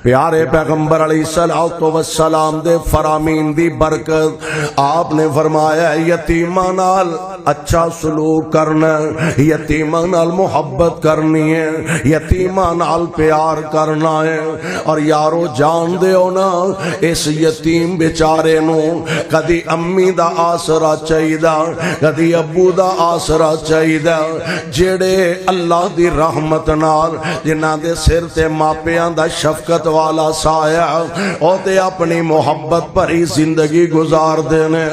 پیارے پیغمبر علیہ الصلوۃ والسلام دے فرامین دی برکت آپ نے فرمایا یتیماں نال اچھا سلوک کرنا، یتیماں نال محبت کرنی ہے، یتیماں نال پیار کرنا ہے۔ اور یارو جان دے ہو نا اس یتیم بیچارے نو کدی امی دا آسرا چاہیدا، کدی ابو دا آسرا چاہیدا، جڑے اللہ دی رحمت نال جنہاں دے سر تے ماپیاں دا شفقت والا سایہ او تے اپنی محبت بھری زندگی گزار دینے۔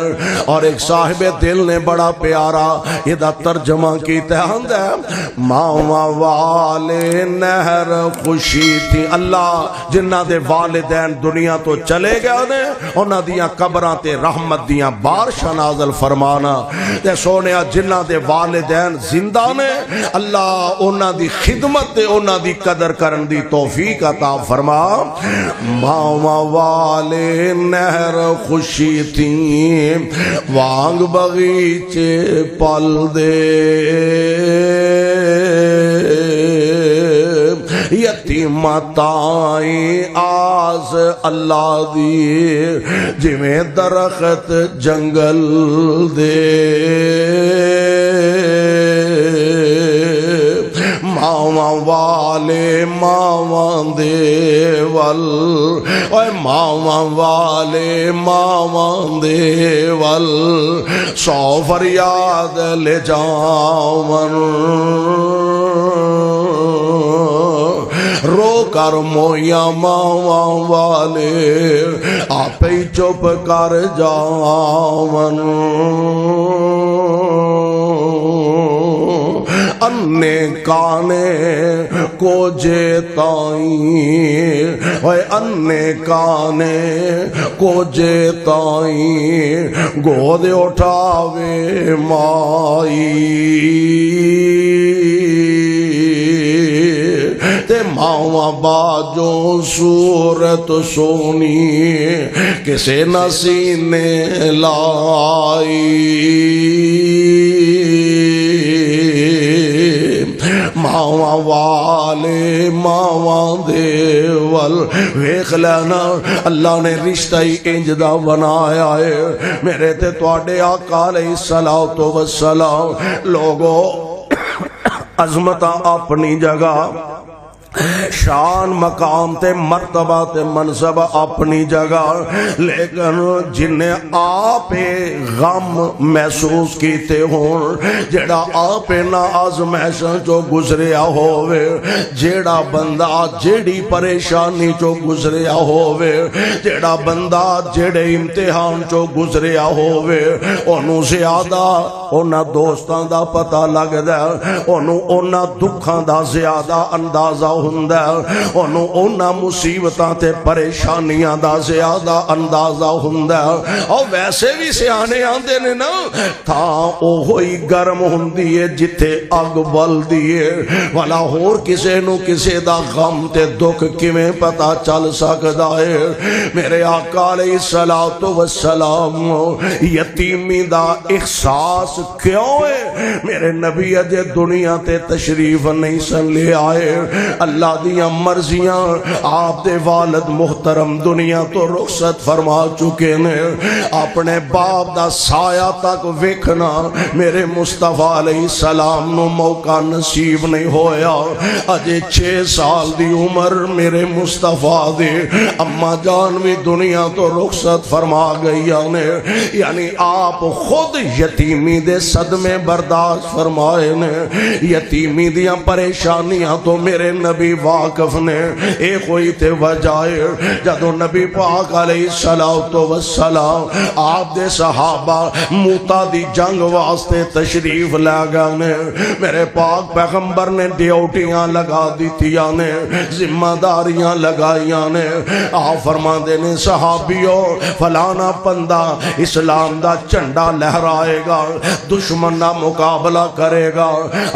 اور ایک صاحب دل نے بڑا پیارا یہ دا ترجمہ کیتا ہے، ماما والے نہر خوشی تھی اللہ جنہ دے والدین دنیا تو چلے گئے نے انہاں دیاں قبراں تے رحمت دیاں بارشاں نازل فرمانا، تے سونیا جنہ دے والدین زندہ نے اللہ انہاں دی خدمت تے انہاں دی قدر کرن دی توفیق عطا فرما۔ ماما والے نہر خوشی تھی وانگ بغیچے پل دے، یتیماں تائیں آس اللہ دی جویں درخت جنگل دے، ماواں والے ماواں دے ول، اوے ماواں والے ماواں دے ول سو فریاد لے جاون، رو کر مویا ماواں والے آپ ہی چپ کر جاون، انے کانے کو جے تائیں، اوے انے کانے کو جے تائیں گود اٹھاوے مائی، تے ماواں باجوں صورت سونی کسے نہ سینے لائی، ماواں والے ماواں دے ول ویکھ لینا اللہ نے رشتہ ہی انج دا بنایا ہے۔ میرے تے تواڈے آقا علیہ الصلوۃ والسلام لوگو عظمتاں اپنی جگہ، شان مقام تے مرتبہ تے منصب اپنی جگہ، لیکن جنہیں آپ غم محسوس کیتے ہون، جیڑا آپ نا آزمائشاں چو گزریا ہووے، جیڑا بندہ جیڑی پریشانی چو گزریا ہووے، جیڑا بندہ جیڑے امتحان چو گزریا ہووے، انہوں زیادہ انہاں دوستاں دا پتہ لگ دا، انہاں دکھاں دا زیادہ اندازہ ہوندا، انہوں اونا مصیبتاں تے پریشانیاں دا زیادہ اندازہ ہوندا۔ اور ویسے بھی سیانے آندے نے نا تھا او ہوئی گرم ہوندی ہے جتھے اگ بل دیئے، والا ہور کسے نو کسے دا غم تے دکھ کیویں پتہ چل سکدا ہے۔ میرے آقا علیہ الصلوۃ والسلام یتیمی دا احساس کیوں ہے؟ میرے نبی اجے دنیا تے تشریف نہیں سن لے آئے، اللہ دیاں مرضیاں آپ دے والد محترم دنیا تو رخصت فرما چکے نے، اپنے باپ دا سایہ تک ویکھنا میرے مصطفیٰ علیہ السلام نو موقع نصیب نہیں ہویا۔ اجے 6 سال دی عمر میرے مصطفیٰ دے اما جان بھی دنیا تو رخصت فرما گئی نے، یعنی آپ خود یتیمی دے صدمے برداشت فرمائے نے، یتیمی دیاں پریشانیاں تو میرے نبی واقف نے۔ ایک ہوئی تے وجائے جدو نبی پاک علیہ الصلوۃ والسلام آپ دے صحابہ موتا دی جنگ واسطے تشریف لے گئے نے، میرے پاک پیغمبر نے ڈیوٹیاں لگا دیتیاں نے، ذمہ داریاں لگائیاں نے۔ آپ فرماندے نے صحابیوں فلانا بندہ اسلام دا جھنڈا لہرائے گا، دشمن نہ مقابلہ کرے گا،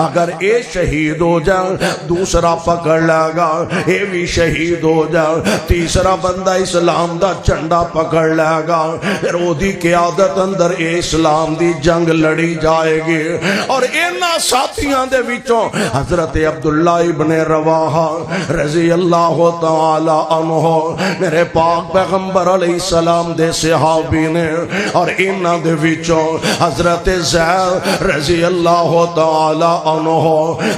اگر اے شہید ہو جائے دوسرا پکڑ لے گا، اے بھی شہید ہو جائے تیسرا بندہ اسلام دا جھنڈا پکڑ لے گا، پھر اودی قیادت اندر اے اسلام دی جنگ لڑی جائے گی۔ اور انہاں ساتھیاں دے وچوں حضرت عبداللہ ابن رواحہ رضی اللہ تعالی عنہ میرے پاک پیغمبر علیہ السلام دے صحابی نے، اور انہاں دے وچوں حضرت زید رضی اللہ تعالی عنہ،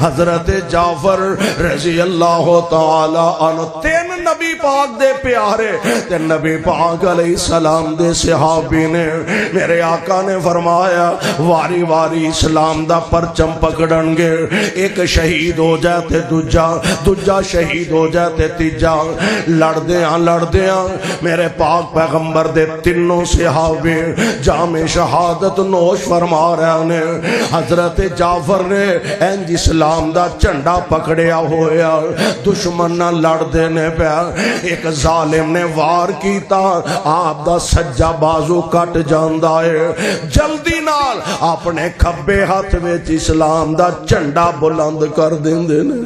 حضرت جعفر رضی اللہ تعالی عنہ، تین نبی پاک دے پیارے تے نبی پاک علیہ السلام دے صحابی نے میرے آقا نے فرمایا واری واری اسلام دا پرچم پکڑن گے، ایک شہید ہو جائے تے دوجا شہید ہو جائے تے تیجا، لڑدیاں میرے پاک پیغمبر دے تینوں صحابی جام شہادت نوش فرما رہے نے۔ حضرت جعفر نے انج اسلام دا جھنڈا پکڑیا ہویا، دشمن نہ لڑ دینے پہ ایک ظالم نے وار کیتا، آپ دا سجا بازو کٹ جاندا ہے، جلدی نال اپنے کھبے ہاتھ وچ اسلام دا جھنڈا بلند کر دیندے نے،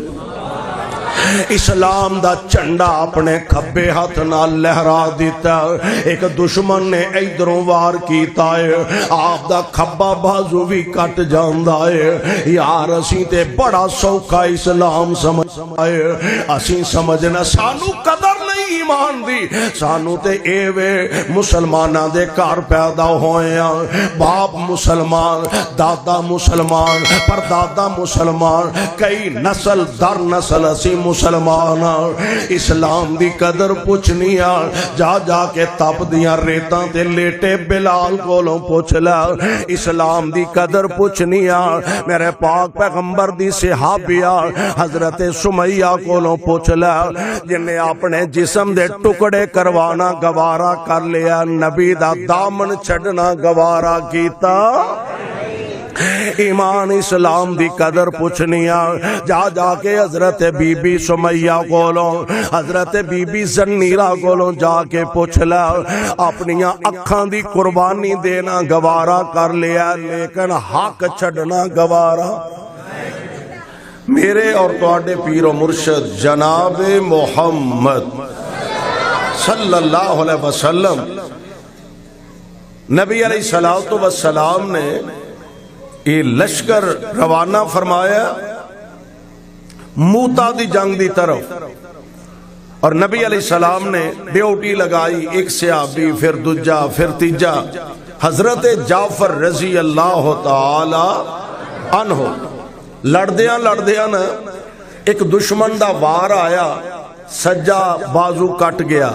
اسلام دا جھنڈا اپنے کھبے ہاتھ نال لہرا دیتا، ایک دشمن نے ادھروں وار کیتا ہے، آپ دا کھبا بازو بھی کٹ جاندا ہے، یار اسی تے بڑا سوکھا اسلام سمجھ آئے، اسی سمجھنا سانو قدر نہیں ایمان دی، سانو تے ایوے مسلمانہ دے کار پیدا ہوئے ہیں، باپ مسلمان، دادا مسلمان، پردادا مسلمان، کئی نسل در نسل اسی مسلمان، اسلام دی قدر پوچھنی جا جا کے تپ دیاں ریتاں تے لیٹے بلال کولوں پوچھ لیا، اسلام دی قدر پوچھنی میرے پاک پیغمبر دی صحابیہ حضرت سمیہ کولوں پوچھ لیا، جنہیں اپنے جسم دے ٹکڑے کروانا گوارا کر لیا، نبی دا دامن چھڑنا گوارا کیتا۔ ایمان اسلام دی قدر پوچھنیا جا جا کے حضرت بی بی سمیہ کولوں، حضرت بی بی زنیرہ کولوں جا کے پوچھ لیا، اپنیاں اکھاں دی قربانی دینا گوارا کر لیا لیکن حق چھڑنا گوارا۔ میرے اور تواڈے پیر و مرشد جناب محمد صلی اللہ علیہ وسلم نبی علیہ السلام نے یہ لشکر روانہ فرمایا موتا دی جنگ دی طرف، اور نبی علیہ السلام نے ڈیوٹی لگائی، ایک صحابی پھر دوجا پھر تیجا، حضرت جعفر رضی اللہ تعالی عنہ لڑدیاں نا ایک دشمن دا وار آیا، سجا بازو کٹ گیا،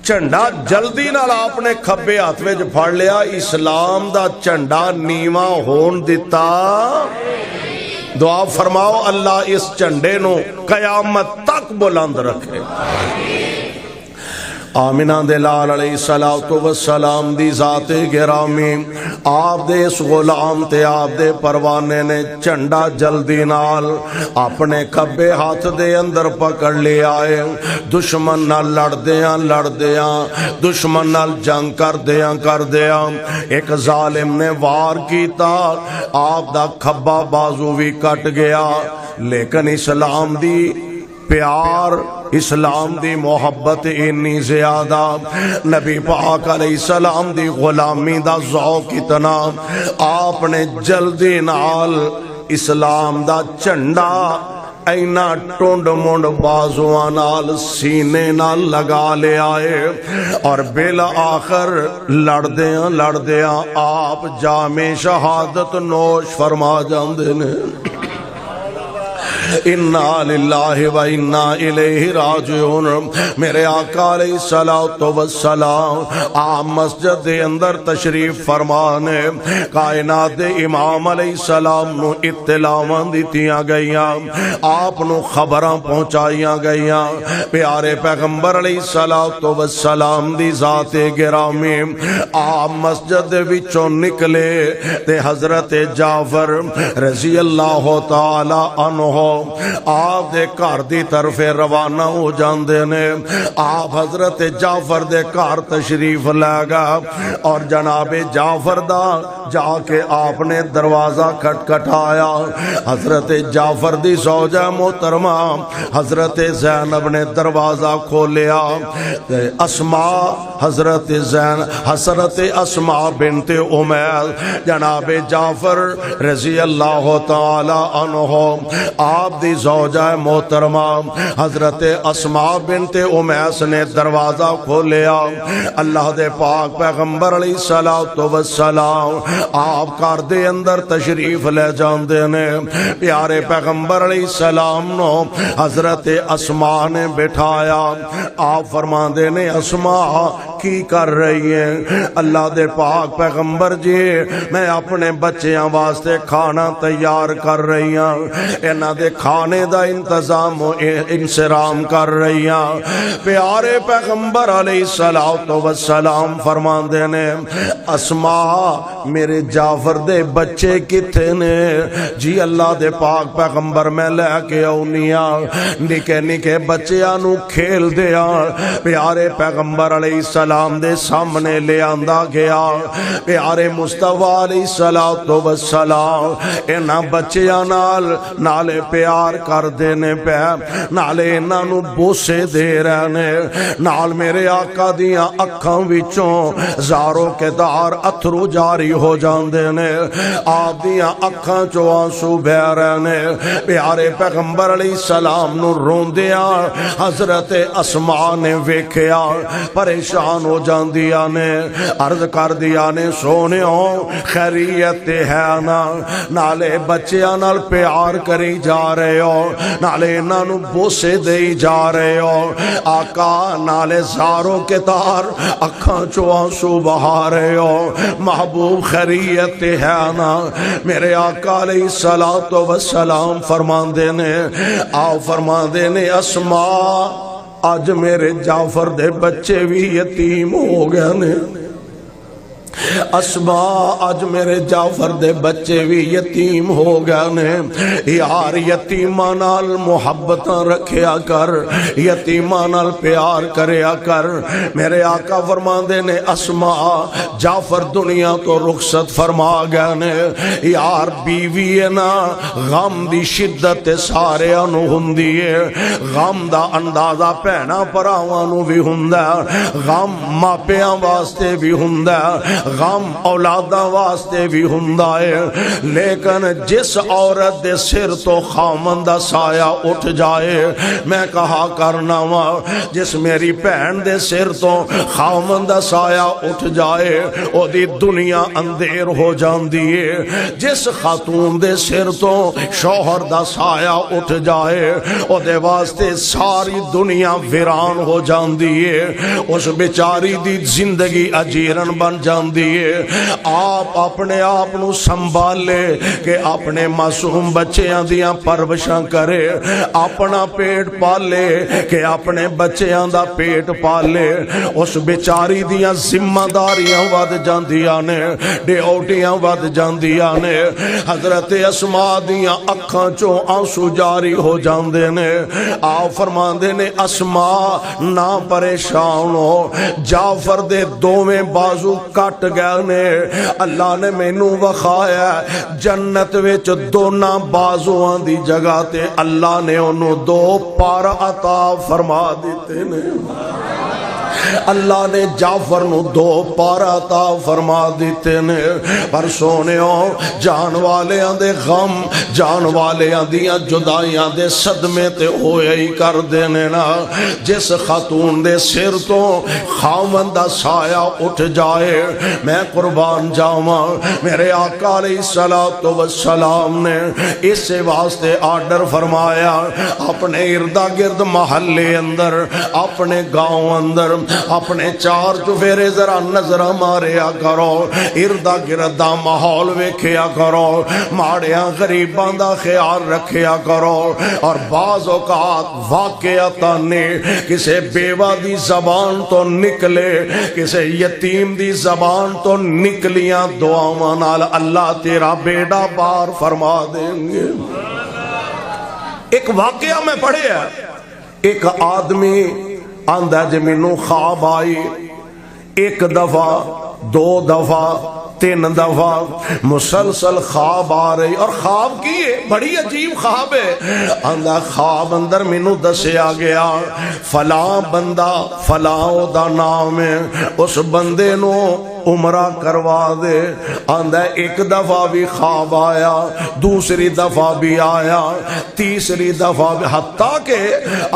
جھنڈا جلدی نال آپ نے کھبے ہاتھ وچ پھڑ لیا، اسلام دا جھنڈا نیواں ہون دیتا۔ دعا فرماؤ اللہ اس جھنڈے نو قیامت تک بلند رکھے۔ آمینہ دلال علیہ السلام دی ذات گرامی، آپ دے اس غلام تے آپ دے پروانے نے جھنڈا جلدی نال اپنے کھبے ہاتھ دے اندر پکڑ لے آئے، دشمن نال لڑدیاں دشمن نال جنگ کر دیاں ایک ظالم نے وار کیتا، آپ دا کھبا بازو بھی کٹ گیا، لیکن اسلام دی پیار، اسلام دی محبت اتنی زیادہ، نبی پاک علیہ السلام دی غلامی دا ذوق اتنا، آپ نے جلدی نال اسلام دا جھنڈا اینا ٹونڈ مونڈ بازوان نال سینے نال لگا لے آئے، اور بالآخر لڑدیاں آپ جامِ شہادت نوش فرما جاندے نے۔ انا للہ و انا الیہ راجعون۔ میرے آقا علیہ السلام آپ مسجد دے اندر تشریف فرمانے، کائنات دے امام علیہ السلام نو اطلاعاں دتیاں گئیاں، آپ نو خبراں پہنچائیاں گئیاں، پیارے پیغمبر علیہ السلام دی ذات گرامی آپ مسجد دے وچوں نکلے تے حضرت جعفر رضی اللہ تعالی عنہ آپ دے گھر دی طرف روانہ ہو جاندے نے. آپ حضرت جعفر دے گھر تشریف لے گا اور جناب جعفر دا جا کے آپ نے دروازہ کھٹکھٹایا. حضرت جعفر دی زوجہ محترمہ حضرت زینب نے دروازہ کھولیا. حضرت اسماء بنت عمیس جناب جعفر رضی اللہ تعالی عنہ آپ دی زوجہ محترمہ حضرت اسماء بنت عمیس نے دروازہ کھولیا. اللہ دے پاک پیغمبر علیہ الصلوۃ والسلام آپ گھر دے اندر تشریف لے جاندے نے. پیارے پیغمبر علیہ السلام نو حضرت اسماء نے بٹھایا. آپ فرماندے نے اسماء کی کر رہی ہیں؟ اللہ دے پاک پیغمبر جی میں اپنے بچیاں واسطے کھانا تیار کر رہی ہوں، انہاں دے کھانے دا انتظام و انصرام کر رہی ہوں. پیارے پیغمبر علیہ الصلوۃ والسلام فرماندے نے اسماء میرے جعفر دے بچے کتھے نے؟ جی اللہ دے پاک پیغمبر میں لے کے آؤنیاں نکے نکے بچیاں نو کھیل دیا. پیارے پیغمبر علیہ السلام دے سامنے لے آندا گیا. پیارے مصطفیٰ علیہ الصلوۃ والسلام انہاں بچیاں نالے پیار کر دینے پہ نالے انہاں نو بوسے دے رہنے نال میرے آقا دیاں اکھاں وچوں زارو کے دار اتھرو جاری ہو جاندے نے. آپ دیاں اکھاں چوں آنسو بہ رہنے. پیارے پیغمبر علیہ السلام نو روندیاں حضرت اسماء نے ویکھیا پریشان ہو جاندیاں نے عرض کر دیا نے سونےو خیریت ہے نا؟ نالے بچیاں نال پیار کری جا رہے ہو نالے انہاں نو بوسے دئی جا رہے ہو. آقا نالے زاروں کے تار اکھاں چوں آنسو بہا رہے ہو. محبوب خیریت ہے نا؟ میرے آقا علیہ الصلوۃ والسلام فرماندے نے آپ فرماندے نے اسماء آج میرے جعفر دے بچے بھی یتیم ہو گئے نے. اسماء آج میرے جعفر دے بچے بھی یتیم ہو گئے نے. یار یتیماں نال محبتاں رکھیا کر، یتیماں نال پیار کریا کر. میرے آقا فرماندے نے اسماء جعفر دنیا تو رخصت فرما گئے نے. یار بیوی ہے نا غم دی شدت سارے انو ہوندی ہے. غم دا اندازہ بھینا بھراواں نو بھی ہوندا ہے، غم ماپیاں واسطے بھی ہوندا ہے، غم اولاداں واسطے بھی ہوندا ہے. لیکن جس عورت دے سر تو خامن دا سایہ اٹھ جائے میں کہا کرنا وا جس میری بہن دے سر تو خامن دا سایہ اٹھ جائے او دی دنیا اندھیر ہو جاندی ہے. جس خاتون دے سر تو شوہر دا سایہ اٹھ جائے او دے واسطے ساری دنیا ویران ہو جاندی ہے. اس بیچاری دی زندگی اجیرن بن جاندی ہے. آپ اپنے آپ نو سنبھالے کہ اپنے معصوم بچیاں دیاں پرورشاں کرے، اپنا پیٹ پالے کہ اپنے بچیاں دا پیٹ پالے. اس بیچاری دیاں ذمہ داریاں ود جاندیاں نے، ڈیوٹیاں ود جاندیاں نے. حضرت اسماء دیاں اکھاں چوں آنسو جاری ہو جاندے نے. آپ فرماندے نے اسماء نہ پریشان ہو، جعفر دے دوویں بازو کٹ گئے نے. اللہ نے مینوں وکھایا جنت وچ دوناں بازواں دی جگہ تے اللہ نے انہوں دو پر عطا فرما دیتے نے. اللہ نے جعفر نو دو پر عطا فرما دیتے نے. پر سونےو جان والیاں دے غم، جان والیاں دیاں جدائیاں دے صدمے تے ہوئے ہی کر دینے نا. جس خاتون دے سر تو خاوند دا سایہ اٹھ جائے میں قربان جاواں. میرے آقا علیہ الصلوۃ والسلام نے اس واسطے آرڈر فرمایا اپنے اردا گرد محلے اندر، اپنے گاؤں اندر اپنے چار چفیرے ذرا نظر ماریا کرو، اردا گردا ماحول ویکھیا کرو، ماڑیاں غریباں دا خیال رکھیا کرو. اور بعض اوقات واقعتاً کسے بیوہ دی زبان تو نکلے، کسے یتیم دی زبان تو نکلیاں دعاواں نال اللہ تیرا بیڑا پار فرما دیں گے. ایک واقعہ میں پڑھیا، ایک آدمی آندا جے مینوں خواب آئی، ایک دفعہ، دو دفعہ، تین دفعہ مسلسل خواب آ رہی، اور خواب کی ہے بڑی عجیب خواب ہے۔ آندا خواب اندر مینوں دسیا گیا فلاں بندہ، فلاں دا نام ہے، اس بندے نو عمرہ کروا دے۔ آندا ایک دفعہ بھی خواب آیا، دوسری دفعہ بھی آیا، تیسری دفعہ بھی، حتیٰ کہ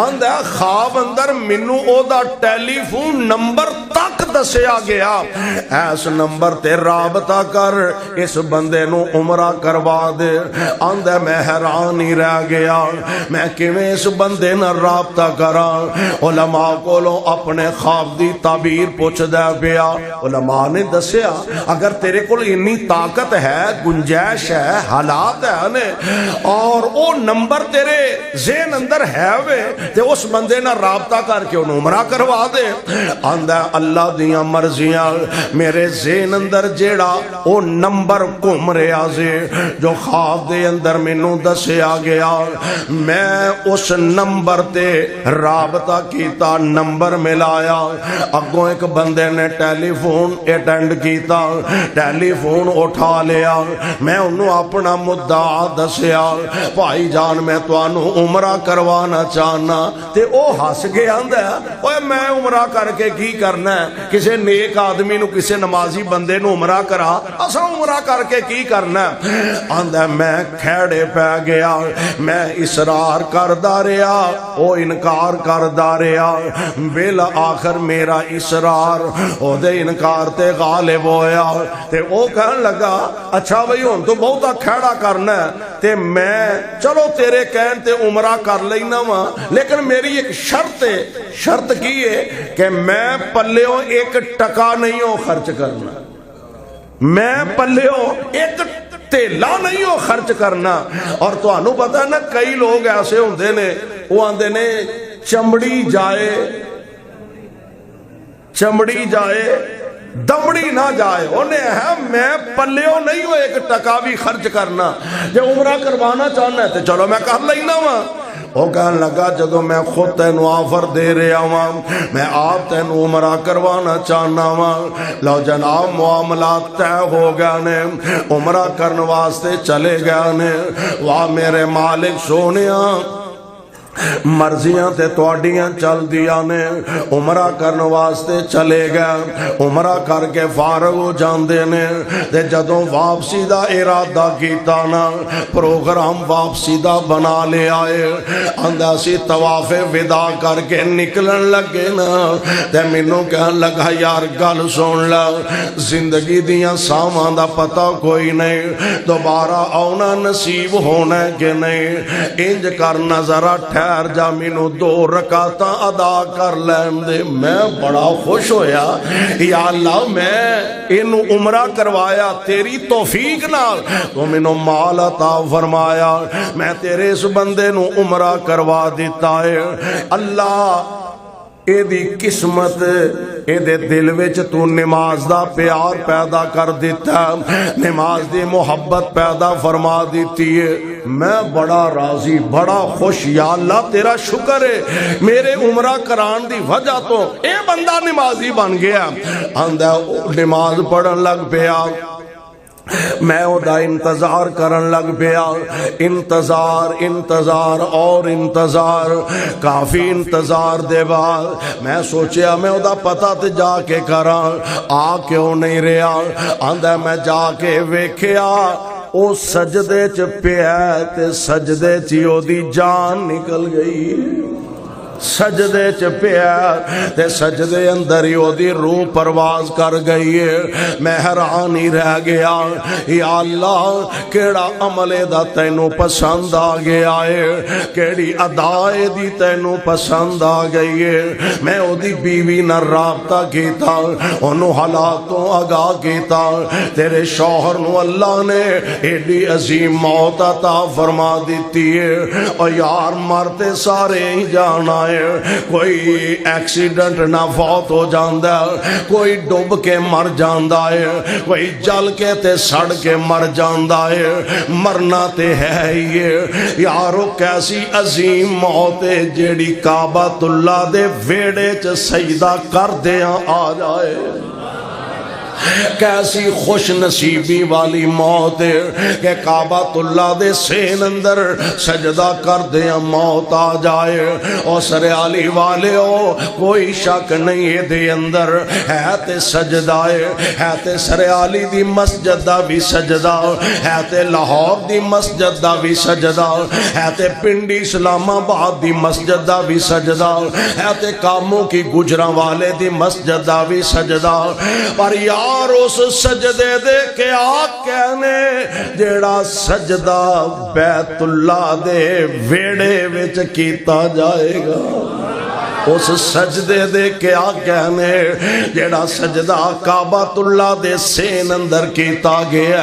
آندا خواب اندر مینوں او دا ٹیلی فون نمبر تک دسیا گیا، اس نمبر تے رابطہ کر، اس بندے نو عمرہ کروا دے۔ آندا میں حیران ہی رہ گیا، میں کیویں اس بندے نال رابطہ کراں؟ علماء کولوں اپنے خواب دی تعبیر پوچھدا پیا۔ علماء نے دسیا اگر تیرے کول اتنی طاقت ہے، گنجائش ہے، حالات ہے اور او نمبر تیرے ذہن اندر ہے وے تے اس بندے نال رابطہ کر کے انہوں عمرہ کروا دے۔ آندا اللہ دیاں مرضیاں، میرے ذہن اندر جیڑا او نمبر گھوم رہا سی جو خواب دے اندر مینوں دسیا گیا، میں اس نمبر تے رابطہ کیتا، نمبر ملایا، اگوں ایک بندے نے ٹیلی فون اٹینڈ کیتا، ٹیلی فون اٹھا لیا، میں انہوں اپنا مدعا دسیا، بھائی جان میں توانوں عمرہ کروانا چاہنا، تے او ہس گیا، آندا اوے میں عمرہ کر کے کی کرنا ہے؟ کسے نیک آدمی نو، کسے نمازی بندے نو عمرہ کرا، اساں عمرہ کر کے کی کرنا ہے؟ آندا میں کھیڑے پہ گیا، میں اصرار کردا رہا، او انکار کردا رہا، بالآخر میرا اصرار او دے انکار تے غالب ہویا، تے او کہن لگا اچھا بھئی ہن تو بہتا کھیڑا کرنا ہے تے میں چلو تیرے کہن تے عمرہ کر لینا وا، لیکن میری ایک شرط ہے۔ شرط کی ہے کہ میں پلیوں ایک ٹکا نہیں ہو خرچ کرنا، میں پلیوں ایک تیلا نہیں ہو خرچ کرنا۔ اور تو انہوں پتا ہے نا کئی لوگ ایسے ہوندے نے، وہ آندے نے چمڑی جائے، چمڑی جائے دمڑی نہ جائے، انہیں ہے میں پلیوں نہیں ہو ایک ٹکا بھی خرچ کرنا، جب عمرہ کروانا چاہنا ہے تو چلو میں کر لینا وا۔ وہ کہنے لگا جدو میں خود تینو آفر دے رہا ہوں، میں آپ تینو عمرہ کروانا چاہنا ہوں، لو جناب معاملات طے ہو گیا نے، عمرہ کرنے واسطے چلے گیا نے، واہ میرے مالک سونیاں مرضیاں تے تواڈیاں چل دیاں نے، عمرہ کرن واسطے چلے گئے، عمرہ کر کے فارغ ہو جاندے نے، تے جدوں واپسی دا ارادہ کیتا نا، پروگرام واپسی دا بنا لے آئے، آندا سی طواف وداع کر کے نکلن لگے نا، تے مینوں کہن لگا یار گل سن لا، زندگی دیاں ساواں دا پتہ کوئی نہیں، دوبارہ آنا نصیب ہونا ہے کہ نہیں، انج کرنا ذرا ٹھہر جا، مینوں 2 رکعتاں ادا کر لین دے۔ میں بڑا خوش ہویا، یا اللہ میں اینو عمرہ کروایا تیری توفیق نال، تو مینوں مال عطا فرمایا، میں تیرے اس بندے نو عمرہ کروا دیتا ہے۔ اللہ اے دی قسمت، اے دے دل وچ تو نماز دا پیار پیدا کر دیتا، نماز دی محبت پیدا فرما دیتی ہے۔ میں بڑا راضی، بڑا خوش، یا اللہ تیرا شکر ہے، میرے عمرہ کران دی وجہ تو اے بندہ نمازی بن گیا۔ آندا نماز پڑھن لگ پیا، میں او دا انتظار کرن لگ پیا، انتظار انتظار اور انتظار، کافی انتظار دے بعد میں سوچیا میں او دا پتہ تے جا کے کراں، آ کیوں نہیں رہا؟ آندا میں جا کے ویکھیا او سجدے چ پیا تے سجدے چ او دی جان نکل گئی، سجدے چ پیا تے سجدے اندر ہی او دی روح پرواز کر گئی ہے۔ میں حیران ہی رہ گیا، یا اللہ کیڑا عمل دا تینوں پسند آ گیا ہے، کیڑی ادائے دی تینوں پسند آ گئی ہے۔ میں او دی بیوی نہ رابطہ کیتا، انہوں حالاتوں آگاہ کیتا، تیرے شوہر نو اللہ نے ایڈی عظیم موت عطا فرما دیتی ہے، اور یار مرتے سارے ہی جانا ہے، کوئی ایکسیڈنٹ نہ فوت ہو جاندا ہے، کوئی ڈوب کے مر جاندا ہے، کوئی جل کے تے سڑ کے مر جاندا ہے، مرنا تے ہے یہ یارو کیسی عظیم موت ہے جیڑی کعبۃ اللہ دے ویڑے چ سجدہ کردیاں آ جائے۔ کیسی خوش نصیبی والی موت ہے کہ کعبۃ اللہ دے سین اندر سجدہ کر دیا موت آ جائے۔ اور سریالی والے ہو کوئی شک نہیں ہے دے اندر ہے تے سجدہ ہے تے سریالی دی مسجد دا بھی سجدہ ہے تے لاہور دی مسجد دا بھی سجدہ ہے تے پنڈی اسلام آباد دی مسجد دا بھی سجدہ ہے تے کاموں کی گجراں والے دی مسجد دا بھی سجدہ۔ پر یار اس سجدے دے کیا کہنے جیڑا سجدہ بیت اللہ دے ویڑے وچ کیتا جائے گا، اس سجدے دے کیا کہنے جیڑا سجدہ کعبۃ اللہ دے سین اندر کیتا گیا،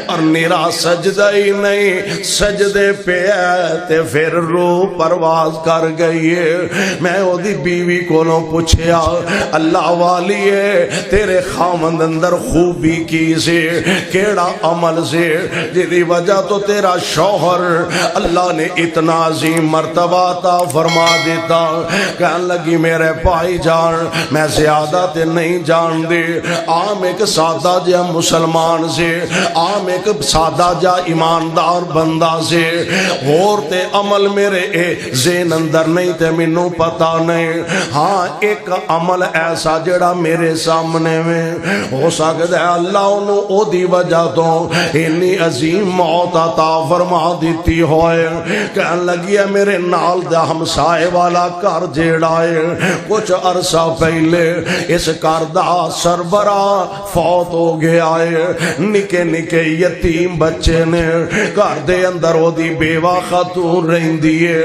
اور نیرا سجدہ ہی نہیں سجدے پہ ہے تے پھر روح پرواز کر گئی ہے۔ میں او دی بیوی کولوں پوچھیا اللہ والی ہے تیرے خامند اندر خوبی کی سے کیڑا عمل سے جدی وجہ تو تیرا شوہر اللہ نے اتنا عظیم مرتبہ عطا فرما دیتا۔ کہنے لگی میرے بھائی جان میں زیادہ تے نہیں جان دے، عام ایک سادہ جا مسلمان سے، عام ایک سادہ جا ایماندار بندہ سے، اور تے عمل میرے ذہن اندر نہیں تے مینوں پتہ نہیں، ہاں ایک عمل ایسا جڑا میرے سامنے میں ہو سکتا ہے اللہ انہوں او دی وجہ تو اتنی عظیم موت عطا فرما دیتی ہوئے۔ کہنے لگی ہے میرے نال دا ہمسائے والا گھر جیڑا ہے کچھ عرصہ پہلے اس گھر دا سربراہ فوت ہو گیا ہے، نکے نکے یتیم بچے نے گھر دے اندر او دی بیوہ خاتون رہندی ہے۔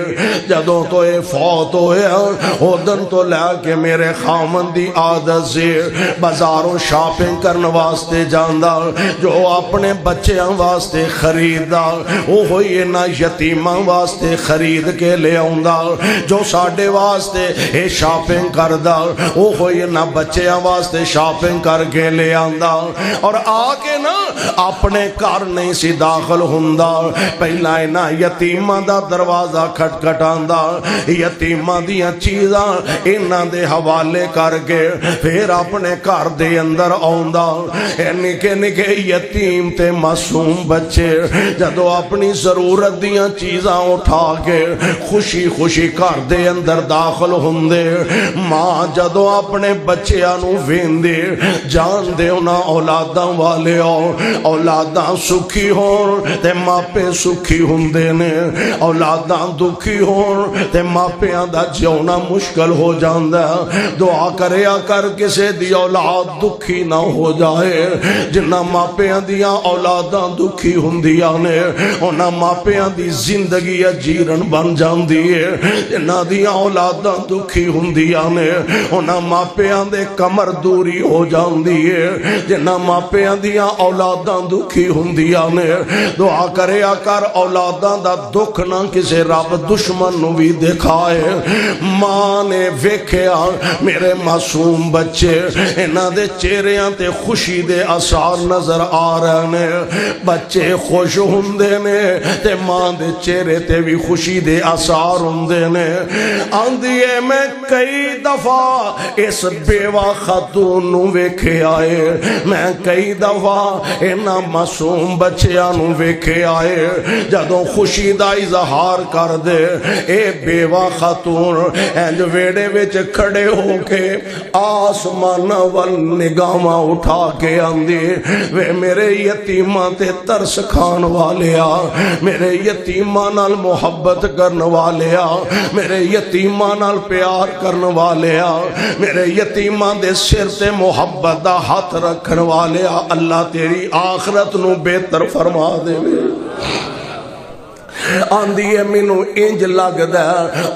جدوں تو اے فوت ہویا او دن تو لے کے میرے خامن دی عادت سے بازاروں شاپنگ کرن واسطے جاندا، جو اپنے بچیاں واسطے خریدا او ہوئی نہ یتیماں واسطے خرید کے لے آوندا، جو ساڈے واسطے اے شاپنگ کردا او ہوئی نہ بچیاں واسطے شاپنگ کر کے لے آندا، اور آ کے نا اپنے گھر نہیں سی داخل ہوندا، پہلا نہ یتیماں دا دروازہ کھٹکھٹاندا، یتیماں دیاں چیزاں انہاں دے حوالے کر کے پھر اپنے گھر دے اندر آوندا۔ اے نکے نکے یتیم تے معصوم بچے جدو اپنی ضرورت دیاں چیزاں اٹھا کے خوشی خوشی گھر دے اندر داخل ہوندے، ماں جدو اپنے بچیاں نو ویندے جان دے انہاں اولاداں والے اولاداں سکھی ہون تے ماپے سکھی ہوندے نے، اولاداں دکھی ہون تے ماپیاں دا جیونا مشکل ہو جاندا۔ دعا کریا کر کسے دی اولاد دکھی نہ ہو جائے، جنہ ماپیاں دیاں اولاداں دکھی ہوندیاں نے انہاں ماپیاں دی زندگی جیرن بن جاندی ہے، جنہ دیاں اولاداں دکھی ہوندیاں نے انہاں ماپیاں دے کمر دوری ہو جاندی ہے، جنہ ماپیاں دیاں اولاداں دکھی ہوندیاں نے دعا کریا کر اولاداں دا دکھ نہ کسے رب دشمن نو بھی دکھائے۔ ماں نے ویکھیا میرے معصوم بچے انہاں دے چہریاں تے خوشی دے آثار نظر آ رہے نے، بچے خوش ہوندے نے تے ماں دے چہرے تے بھی خوشی دے آثار ہوندے نے۔ آندھیے میں کئی دفعہ اس بیوہ خاتون نو ویکھے آئے، میں کئی دفعہ انہاں معصوم بچیاں نو ویکھے آئے، جدوں خوشی دا اظہار کر دے اے بیوہ خاتون انج ویڑے وچ کھڑے ہو کے آسمان ول نگاہاں اٹھا کے آندی وے میرے یتیماں تے ترس کھان والیا، میرے یتیماں نال محبت کرن والیا، میرے یتیماں نال پیار کرن والیا، میرے یتیماں دے سر تے محبت دا ہاتھ رکھن والیا، اللہ تیری آخرت نو بہتر فرما دے۔ آندی ہے مینوں انج لگدا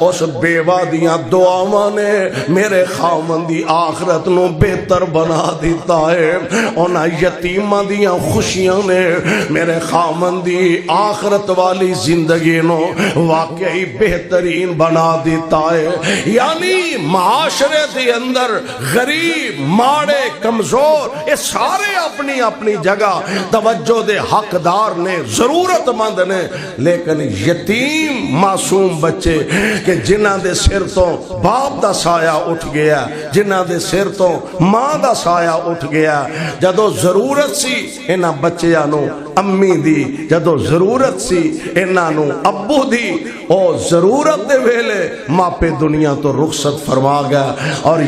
اس بیوہ دیاں دعاواں نے میرے خاوند دی آخرت نو بہتر بنا دیتا ہے، انہاں یتیماں دیاں خوشیاں نے میرے خاوند دی آخرت والی زندگی نو واقعی بہترین بنا دیتا ہے۔ یعنی معاشرے دے اندر غریب، ماڑے، کمزور، یہ سارے اپنی اپنی جگہ توجہ دے حقدار نے، ضرورت مند نے، لیکن یتیم معصوم بچے کہ جنہاں دے سر تو باپ دا سایہ اٹھ گیا، جنہاں دے سر تو ماں دا سایہ اٹھ گیا، جدو ضرورت سی انہاں بچیاں نو امی دی، جدو ضرورت سی انہاں نو ابو دی، او ضرورت دے ویلے ماپے دنیا تو رخصت فرما گیا۔ اور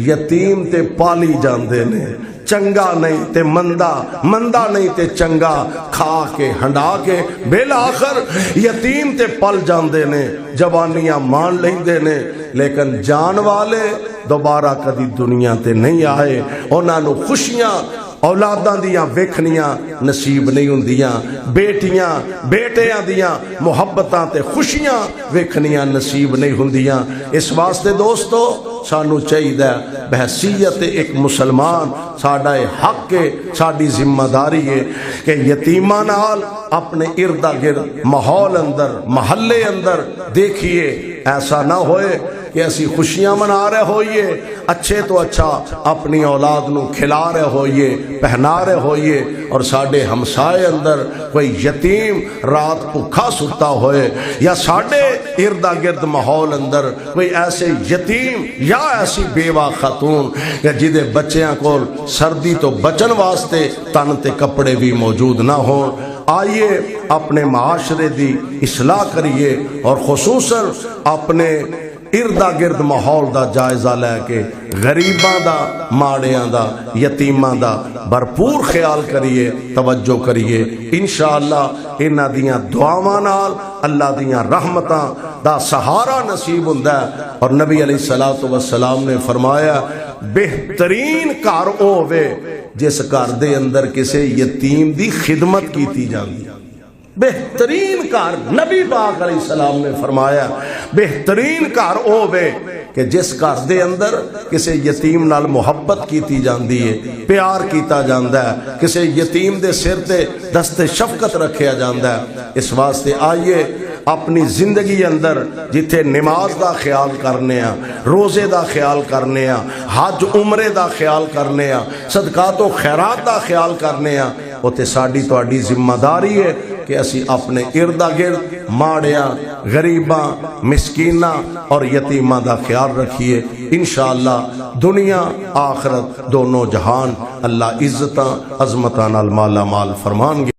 یتیم تے پالی جاندے نے، چنگا نہیں تے مندہ، مندہ نہیں تے چنگا، کھا کے ہنڈا کے بالآخر یتیم تے پل جاندے نے، جوانیاں مان لیندے نے، لیکن جان والے دوبارہ کدی دنیا تے نہیں آئے، انہاں نو خوشیاں اولاداں دیاں ویکھنیاں نصیب نہیں ہوندیاں، بیٹیاں بیٹیاں دیاں محبتاں تے خوشیاں ویکھنیاں نصیب نہیں ہوندیاں۔ اس واسطے دوستو سانو چاہیے بحیثیت ایک مسلمان ساڈا حق ہے، ساڈی ذمہ داری ہے کہ یتیماں نال اپنے ارد گرد ماحول اندر، محلے اندر دیکھیے، ایسا نہ ہوئے کہ ایسی خوشیاں منا رہے ہوئیے، اچھے تو اچھا اپنی اولاد نو کھلا رہے ہوئیے، پہنا رہے ہوئیے، اور ساڑھے ہمسائے اندر کوئی یتیم رات بھوکا ستا ہوئے، یا ساڑھے ارد گرد ماحول اندر کوئی ایسے یتیم یا ایسی بیوہ خاتون کہ جدے بچیاں کو سردی تو بچن واسطے تن تے کپڑے بھی موجود نہ ہوں۔ آئیے اپنے معاشرے دی اصلاح کریے، اور خصوصاً اپنے اردا گرد ماحول دا جائزہ لے کے غریباں دا، ماڑیاں دا، یتیماں دا بھرپور خیال کریے، توجہ کریے۔ انشاءاللہ انہاں دیاں دعاواں نال اللہ دیاں رحمتاں دا سہارا نصیب ہوندا ہے۔ اور نبی علیہ الصلوۃ والسلام نے فرمایا بہترین گھر او ہوے جس گھر دے اندر کسے یتیم دی خدمت کیتی جاندی۔ بہترین گھر، نبی پاک علیہ السلام نے فرمایا بہترین گھر او ہوے کہ جس گھر دے اندر کسے یتیم نال محبت کیتی جاندی ہے، پیار کیتا جاندا ہے، کسے یتیم دے سر تے دست شفقت رکھیا جاندا ہے۔ اس واسطے آئیے اپنی زندگی اندر جتھے نماز دا خیال کرنے ہاں، روزے دا خیال کرنے ہاں، حج عمرے دا خیال کرنے ہاں، صدقات و خیرات دا خیال کرنے ہاں، اوتے ساڈی تہاڈی ذمہ داری ہے کہ اسی اپنے ارد گرد ماڑیاں، غریباں، مسکیناں اور یتیماں دا خیال رکھیے۔ انشاءاللہ دنیا آخرت دونوں جہان اللہ عزتاں عظمتاں نال مالا مال فرمان گے۔